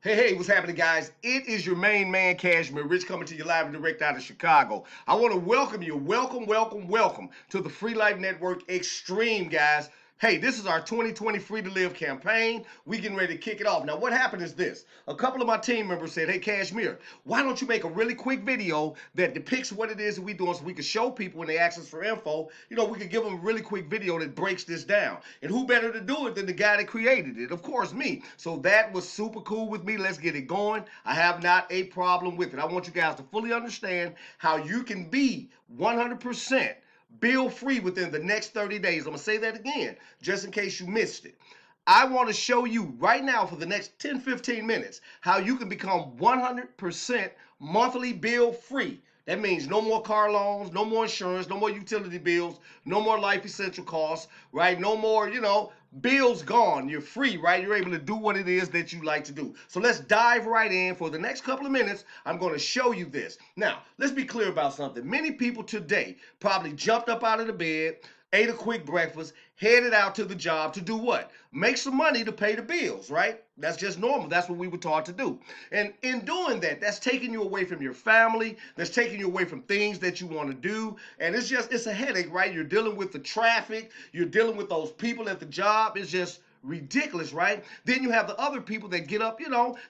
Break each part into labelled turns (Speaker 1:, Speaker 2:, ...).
Speaker 1: Hey, what's happening, guys? It is your main man, Cashmere Rich, coming to you live and direct out of Chicago. I want to welcome you. Welcome to the Free Life Network Extreme, guys. Hey, this is our 2020 Free to Live campaign. We getting ready to kick it off. Now, what happened is this. A couple of my team members said, hey, Cashmere, why don't you make a really quick video that depicts what it is that we're doing so we can show people when they ask us for info, we could give them a really quick video that breaks this down. And who better to do it than the guy that created it? Of course, me. So that was super cool with me. Let's get it going. I have not a problem with it. I want you guys to fully understand how you can be 100% bill free within the next 30 days. I'm going to say that again, just in case you missed it. I want to show you right now for the next 10-15 minutes how you can become 100% monthly bill free. That means no more car loans, no more insurance, no more utility bills, no more life essential costs, right? No more, bills gone. You're free, right? You're able to do what it is that you like to do. So let's dive right in. For the next couple of minutes, I'm going to show you this. Now, let's be clear about something. Many people today probably jumped up out of the bed, ate a quick breakfast, headed out to the job to do what? Make some money to pay the bills, right? That's just normal. That's what we were taught to do. And in doing that, that's taking you away from your family. That's taking you away from things that you want to do. And it's a headache, right? You're dealing with the traffic. You're dealing with those people at the job. It's just ridiculous, right? Then you have the other people that get up,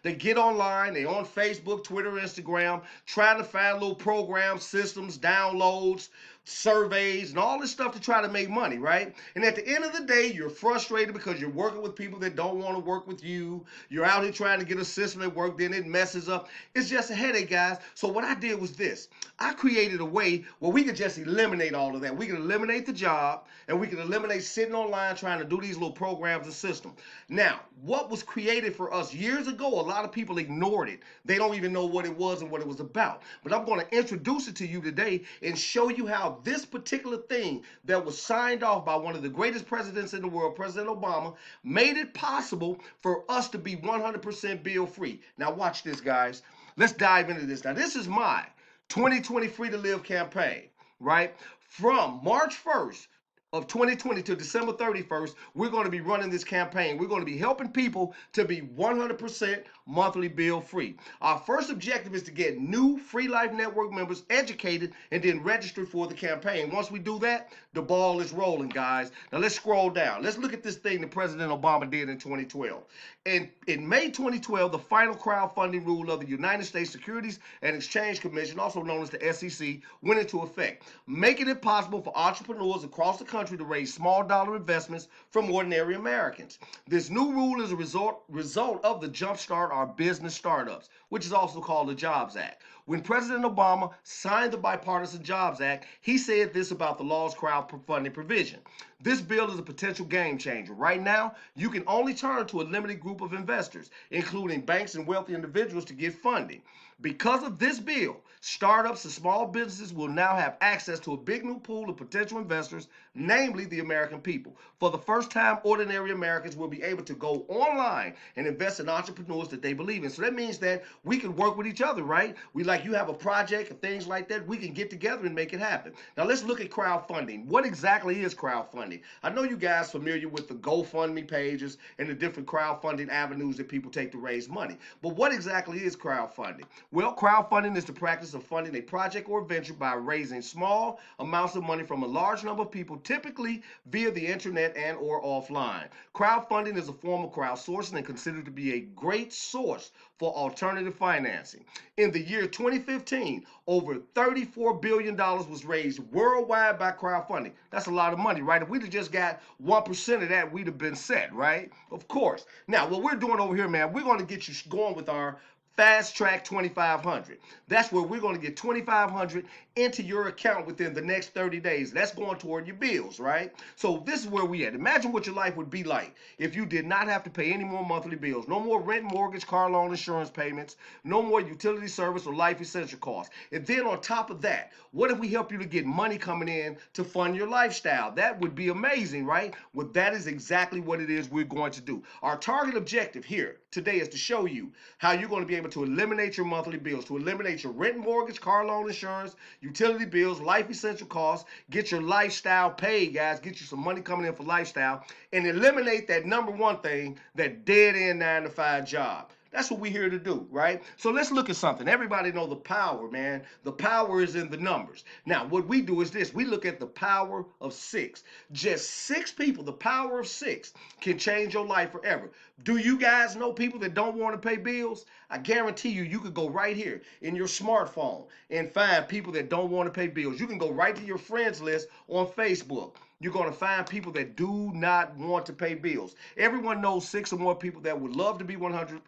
Speaker 1: they get online, they on Facebook, Twitter, Instagram, trying to find little programs, systems, downloads, surveys, and all this stuff to try to make money, right? And at the end of the day, you're frustrated because you're working with people that don't want to work with you. You're out here trying to get a system that works, then it messes up. It's just a headache, guys. So what I did was this. I created a way where we could just eliminate all of that. We could eliminate the job, and we could eliminate sitting online trying to do these little programs and systems. Now, what was created for us years ago, a lot of people ignored it. They don't even know what it was and what it was about. But I'm going to introduce it to you today and show you how this particular thing that was signed off by one of the greatest presidents in the world, President Obama, made it possible for us to be 100% bill free. Now watch this, guys. Let's dive into this. Now this is my 2020 Free to Live campaign, right? From March 1st of 2020 to December 31st, we're going to be running this campaign. We're going to be helping people to be 100% monthly bill free. Our first objective is to get new Free Life Network members educated and then registered for the campaign. Once we do that, the ball is rolling, guys. Now let's scroll down. Let's look at this thing that President Obama did in 2012. And in May 2012, the final crowdfunding rule of the United States Securities and Exchange Commission, also known as the SEC, went into effect, making it possible for entrepreneurs across the country to raise small dollar investments from ordinary Americans. This new rule is a result of the Jumpstart Our Business Startups, which is also called the Jobs Act. When President Obama signed the Bipartisan Jobs Act, he said this about the law's crowdfunding provision. This bill is a potential game changer. Right now, you can only turn to a limited group of investors, including banks and wealthy individuals, to get funding. Because of this bill, startups and small businesses will now have access to a big new pool of potential investors, namely the American people. For the first time, ordinary Americans will be able to go online and invest in entrepreneurs that they believe in. So that means that we can work with each other, right? You have a project and things like that, we can get together and make it happen. Now let's look at crowdfunding. What exactly is crowdfunding? I know you guys are familiar with the GoFundMe pages and the different crowdfunding avenues that people take to raise money. But what exactly is crowdfunding? Well, crowdfunding is the practice of funding a project or venture by raising small amounts of money from a large number of people, typically via the internet and or offline. Crowdfunding is a form of crowdsourcing and considered to be a great source for alternative financing. In the year 2015, over $34 billion was raised worldwide by crowdfunding. That's a lot of money, right? If we'd have just got 1% of that, we'd have been set, right? Of course. Now, what we're doing over here, man, we're going to get you going with our Fast Track 2500. That's where we're going to get 2500 into your account within the next 30 days. That's going toward your bills, right? So this is where we at. Imagine what your life would be like if you did not have to pay any more monthly bills. No more rent, mortgage, car loan, insurance payments. No more utility service or life essential costs. And then on top of that, what if we help you to get money coming in to fund your lifestyle? That would be amazing, right? Well, that is exactly what it is we're going to do. Our target objective here today is to show you how you're going to be able to eliminate your monthly bills, to eliminate your rent, mortgage, car loan, insurance, utility bills, life essential costs, get your lifestyle paid, guys, get you some money coming in for lifestyle, and eliminate that number one thing, that dead end 9-to-5 job. That's what we're here to do, right? So let's look at something. Everybody know the power, man. The power is in the numbers. Now, what we do is this. We look at the power of 6. Just 6 people, the power of 6 can change your life forever. Do you guys know people that don't want to pay bills? I guarantee you could go right here in your smartphone and find people that don't want to pay bills. You can go right to your friends list on Facebook. You're going to find people that do not want to pay bills. Everyone knows 6 or more people that would love to be 100%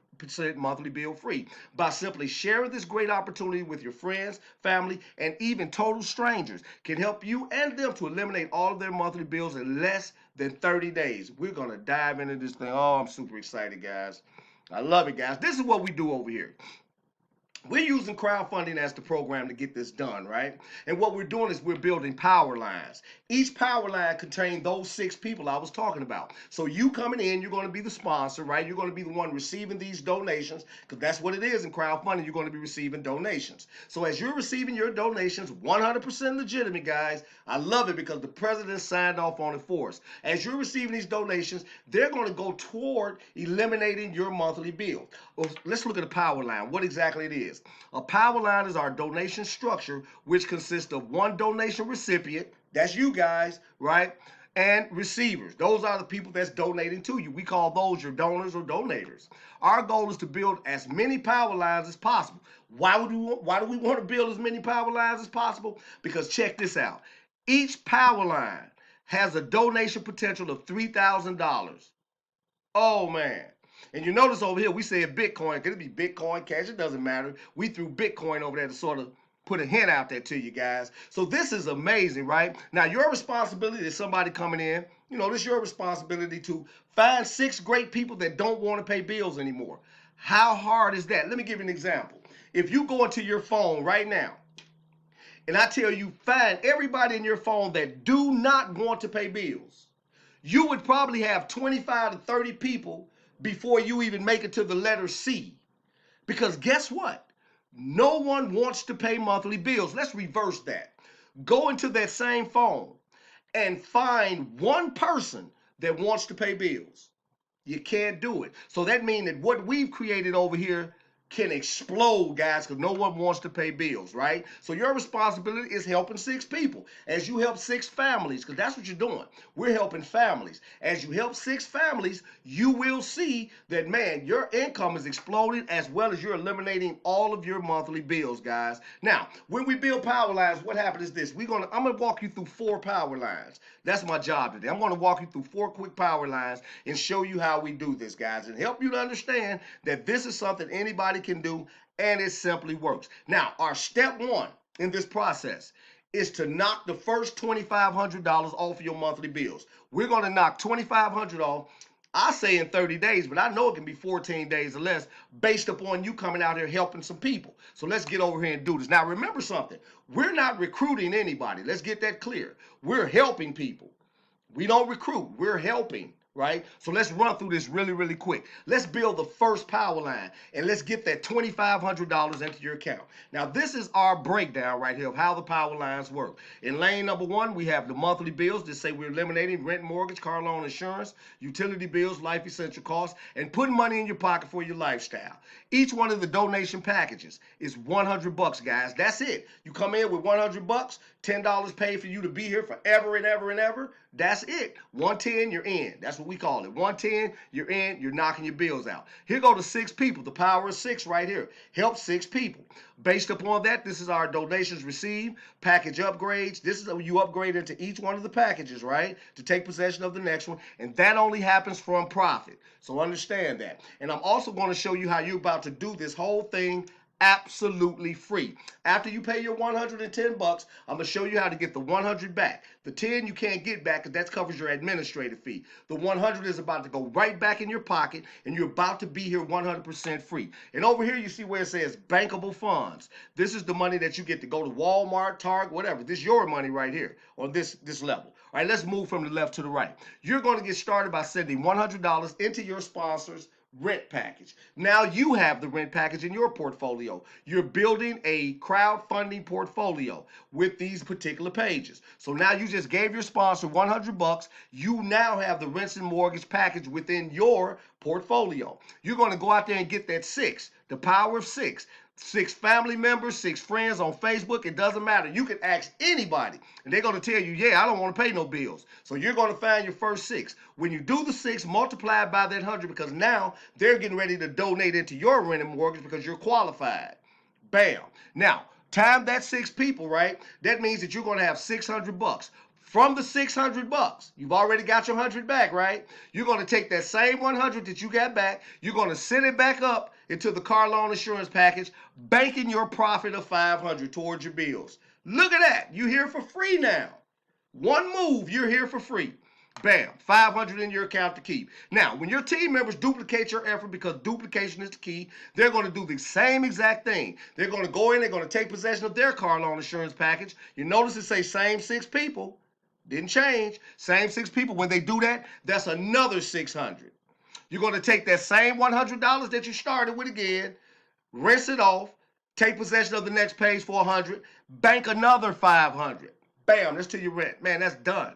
Speaker 1: monthly bill free by simply sharing this great opportunity with your friends, family, and even total strangers can help you and them to eliminate all of their monthly bills in less than 30 days. We're going to dive into this thing. Oh, I'm super excited, guys. I love it, guys. This is what we do over here. We're using crowdfunding as the program to get this done, right? And what we're doing is we're building power lines. Each power line contains those 6 people I was talking about. So you coming in, you're going to be the sponsor, right? You're going to be the one receiving these donations, because that's what it is in crowdfunding. You're going to be receiving donations. So as you're receiving your donations, 100% legitimate, guys. I love it because the president signed off on it for us. As you're receiving these donations, they're going to go toward eliminating your monthly bill. Well, let's look at a power line, what exactly it is. A power line is our donation structure, which consists of one donation recipient, that's you guys, right? And receivers. Those are the people that's donating to you. We call those your donors or donators. Our goal is to build as many power lines as possible. Why do we want to build as many power lines as possible? Because check this out. Each power line has a donation potential of $3,000. Oh, man. And you notice over here, we said Bitcoin. Could it be Bitcoin Cash? It doesn't matter. We threw Bitcoin over there to sort of put a hint out there to you guys. So this is amazing, right? Now, your responsibility is somebody coming in. You know, this is your responsibility to find 6 great people that don't want to pay bills anymore. How hard is that? Let me give you an example. If you go into your phone right now, and I tell you, find everybody in your phone that do not want to pay bills, you would probably have 25 to 30 people before you even make it to the letter C. Because guess what? No one wants to pay monthly bills. Let's reverse that. Go into that same phone and find one person that wants to pay bills. You can't do it. So that means that what we've created over here can explode, guys, because no one wants to pay bills, right? So your responsibility is helping 6 people. As you help 6 families, because that's what you're doing. We're helping families. As you help 6 families, you will see that, man, your income is exploding as well as you're eliminating all of your monthly bills, guys. Now, when we build power lines, what happens is this. I'm going to walk you through 4 power lines. That's my job today. I'm going to walk you through 4 quick power lines and show you how we do this, guys, and help you to understand that this is something anybody can do, and it simply works. Now, our step 1 in this process is to knock the first $2,500 off your monthly bills. We're going to knock $2,500 off. I say in 30 days, but I know it can be 14 days or less based upon you coming out here helping some people. So let's get over here and do this. Now, remember something. We're not recruiting anybody. Let's get that clear. We're helping people. We don't recruit. We're helping. Right? So let's run through this really, really quick. Let's build the first power line and let's get that $2,500 into your account. Now, this is our breakdown right here of how the power lines work. In lane number 1, we have the monthly bills that say we're eliminating rent, mortgage, car loan, insurance, utility bills, life essential costs, and putting money in your pocket for your lifestyle. Each one of the donation packages is $100, guys. That's it. You come in with $100, $10 paid for you to be here forever and ever and ever. That's it. 110, you're in. That's what we call it. 110, you're in. You're knocking your bills out. Here go to 6 people. The power of 6 right here. Help 6 people. Based upon that, this is our donations received, package upgrades. This is how you upgrade into each one of the packages, right, to take possession of the next one. And that only happens from profit. So understand that. And I'm also going to show you how you're about to do this whole thing absolutely free. After you pay your $110, I'm going to show you how to get the 100 back. The 10 you can't get back because that covers your administrative fee. The 100 is about to go right back in your pocket and you're about to be here 100% free. And over here you see where it says bankable funds. This is the money that you get to go to Walmart, Target, whatever. This is your money right here on this level. All right, let's move from the left to the right. You're going to get started by sending $100 into your sponsor's rent package. Now you have the rent package in your portfolio. You're building a crowdfunding portfolio with these particular pages. So now you just gave your sponsor 100 bucks. You now have the rents and mortgage package within your portfolio. You're going to go out there and get that six, the power of six. Six family members, six friends on Facebook. It doesn't matter. You can ask anybody, and they're going to tell you, yeah, I don't want to pay no bills. So you're going to find your first six. When you do the six, multiply it by that 100, because now they're getting ready to donate into your rent and mortgage because you're qualified. Bam. Now, time that six people, right? That means that you're going to have 600 bucks. From the 600 bucks, you've already got your 100 back, right? You're going to take that same 100 that you got back, you're going to send it back up into the car loan insurance package, banking your profit of 500 towards your bills. Look at that. You're here for free now. One move, you're here for free. Bam, 500 in your account to keep. Now, when your team members duplicate your effort, because duplication is the key, they're going to do the same exact thing. They're going to go in, they're going to take possession of their car loan insurance package. You notice it say same six people. Didn't change. Same six people. When they do that, that's another 600. You're going to take that same $100 that you started with again, rinse it off, take possession of the next page for 100, bank another 500. Bam, that's to your rent. Man, that's done.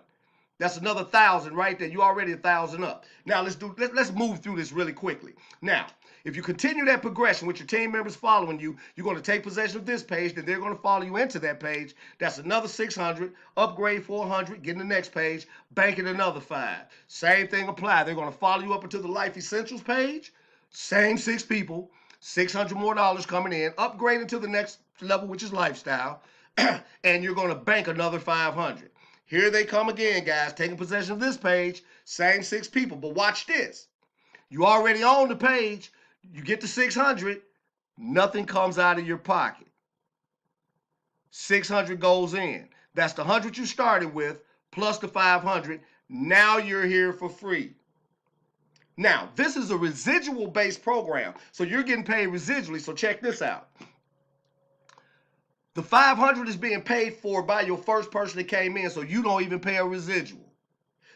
Speaker 1: That's another 1,000 right there. You already 1,000 up. Now let's move through this really quickly. Now, if you continue that progression with your team members following you, you're going to take possession of this page, then they're going to follow you into that page. That's another 600, upgrade 400, get in the next page, bank it another 5. Same thing apply. They're going to follow you up into the Life Essentials page. Same six people, $600 more coming in, upgrade into the next level, which is lifestyle, and you're going to bank another 500. Here they come again, guys, taking possession of this page, same six people. But watch this. You already own the page. You get to 600, nothing comes out of your pocket. 600 goes in. That's the 100 you started with plus the 500. Now you're here for free. Now, this is a residual-based program, so you're getting paid residually. So check this out. The 500 is being paid for by your first person that came in, so you don't even pay a residual.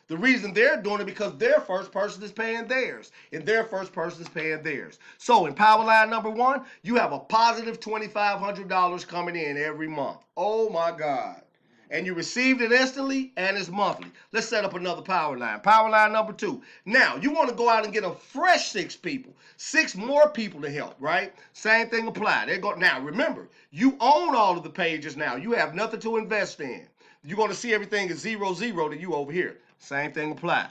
Speaker 1: The reason they're doing it because their first person is paying theirs, and their first person is paying theirs. So in power line number 1, you have a positive $2,500 coming in every month. Oh my God. And you received it instantly, and it's monthly. Let's set up another power line. Power line number 2. Now, you want to go out and get a fresh 6 people. 6 more people to help, right? Same thing apply. Now, remember, you own all of the pages now. You have nothing to invest in. You're going to see everything is 0, 0 to you over here. Same thing apply.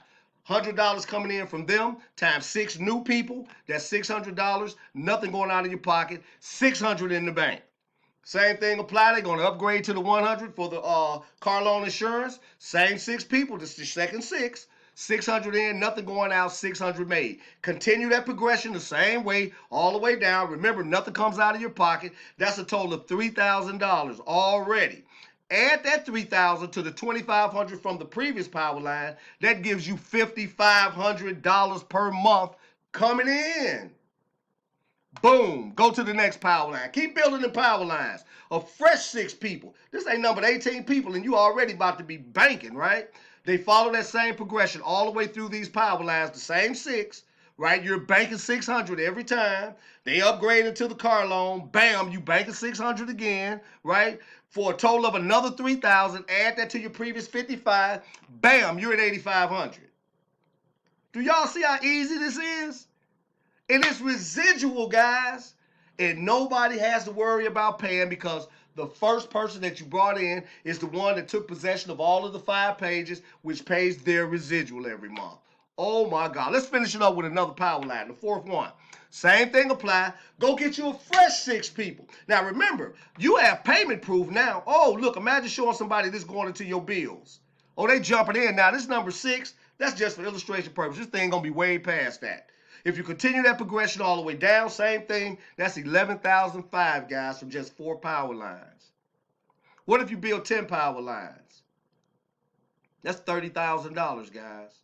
Speaker 1: $100 coming in from them times 6 new people. That's $600. Nothing going out of your pocket. 600 in the bank. Same thing apply. They're going to upgrade to the 100 for the car loan insurance. Same 6 people. This is the second 6. 600 in, nothing going out, 600 made. Continue that progression the same way all the way down. Remember, nothing comes out of your pocket. That's a total of $3,000 already. Add that $3,000 to the $2,500 from the previous power line. That gives you $5,500 per month coming in. Boom. Go to the next power line. Keep building the power lines. A fresh 6 people. This ain't numbered 18 people, and you already about to be banking, right? They follow that same progression all the way through these power lines, the same 6, right? You're banking 600 every time. They upgrade into the car loan. Bam, you banking 600 again, right? For a total of another 3,000. Add that to your previous 55. Bam, you're at 8,500. Do y'all see how easy this is? And it's residual, guys. And nobody has to worry about paying because the first person that you brought in is the one that took possession of all of the 5 pages, which pays their residual every month. Oh my God. Let's finish it up with another power line, the 4th one. Same thing apply. Go get you a fresh 6 people. Now remember, you have payment proof now. Oh, look, imagine showing somebody this going into your bills. Oh, they jumping in. Now this number 6, that's just for illustration purposes. This thing gonna be way past that. If you continue that progression all the way down, same thing, that's 11,005, guys, from just 4 power lines. What if you build 10 power lines? That's $30,000, guys.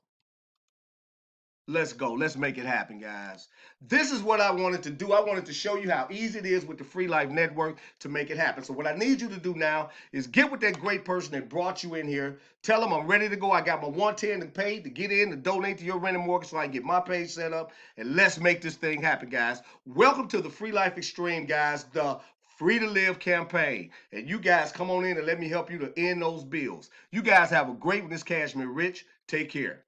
Speaker 1: Let's go. Let's make it happen, guys. This is what I wanted to do. I wanted to show you how easy it is with the Free Life Network to make it happen. So what I need you to do now is get with that great person that brought you in here. Tell them I'm ready to go. I got my 110 to pay to get in to donate to your rent and mortgage so I can get my page set up. And let's make this thing happen, guys. Welcome to the Free Life Extreme, guys. The Free to Live campaign. And you guys come on in and let me help you to end those bills. You guys have a great one. This Cashmere Rich. Take care.